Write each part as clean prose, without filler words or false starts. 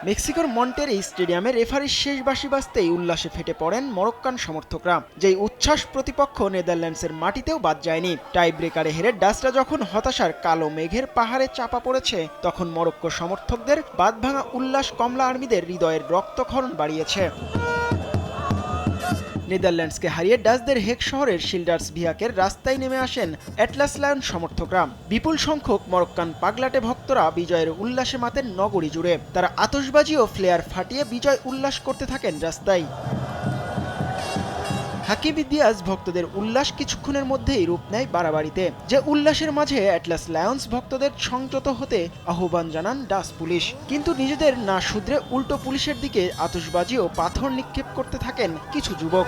মেক্সিকোর মন্টেরেই স্টেডিয়ামে রেফারির শেষ বাঁশি বাজতেই উল্লাসে ফেটে পড়েন মরক্কান সমর্থকরা। যেই উচ্ছ্বাস প্রতিপক্ষ নেদারল্যান্ডসের মাটিতেও বাদ যায়নি। টাই ব্রেকারে হেরে ডাচরা যখন হতাশার কালো মেঘের পাহাড়ে চাপা পড়েছে, তখন মরক্কো সমর্থকদের বাঁধভাঙা উল্লাস কমলা আর্মিদের হৃদয়ের রক্তক্ষরণ বাড়িয়েছে। নেদারল্যান্ডসকে হারিয়ে ডাচদের হেগ শহরের শিল্ডার্স ভিয়াকের রাস্তায় নেমে আসেন অ্যাটলাস লায়ন সমর্থকরা। বিপুল সংখ্যক মরক্কান পাগলাটে ভক্তরা বিজয়ের উল্লাসে মাতেন নগরী জুড়ে। তারা আতশবাজি ও ফ্লেয়ার ফাটিয়ে বিজয় উল্লাস করতে থাকেন রাস্তায়। হাকিম দিয়াজ ভক্তদের উল্লাস কিছুক্ষণের মধ্যেই রূপ নেয় বাড়াবাড়িতে। যে উল্লাসের মাঝে অ্যাটলাস লায়ন্স ভক্তদের সংযত হতে আহ্বান জানান ডাচ পুলিশ, কিন্তু নিজেদের না শুধরে উল্টো পুলিশের দিকে আতশবাজি ও পাথর নিক্ষেপ করতে থাকেন কিছু যুবক।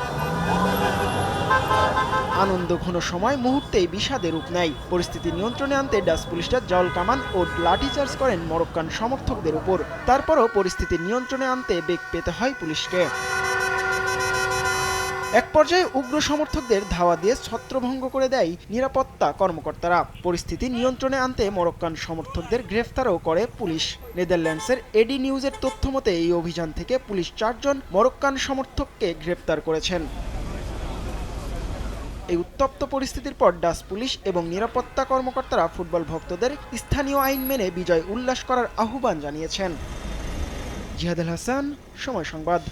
আনন্দ ঘন সময় মুহূর্তেই বিষাদে রূপ নেয়। পরিস্থিতি নিয়ন্ত্রণে আনতে ডাচ পুলিশরা জল কামান ও লাঠিচার্জ করেন মরক্কান সমর্থকদের উপর। তারপরও পরিস্থিতি নিয়ন্ত্রণে আনতে বেগ পেতে হয় পুলিশকে। এক পর্যায়ে উগ্র সমর্থকদের ধাওয়া দিয়ে ছত্রভঙ্গ করে দেয় নিরাপত্তা কর্মকর্তারা। পরিস্থিতি নিয়ন্ত্রণে আনতে মরক্কান সমর্থকদের গ্রেফতারও করে পুলিশ। নেদারল্যান্ডসের এডি নিউজের তথ্য মতে এই অভিযান থেকে পুলিশ 4 জন মরক্কান সমর্থককে গ্রেফতার করেছেন। এই উত্তপ্ত পরিস্থিতির পর ডাচ পুলিশ এবং নিরাপত্তা কর্মকর্তারা ফুটবল ভক্তদের স্থানীয় আইন মেনে বিজয় উল্লাস করার আহ্বান জানিয়েছেন। জিহাদ আল হাসান, সময় সংবাদ।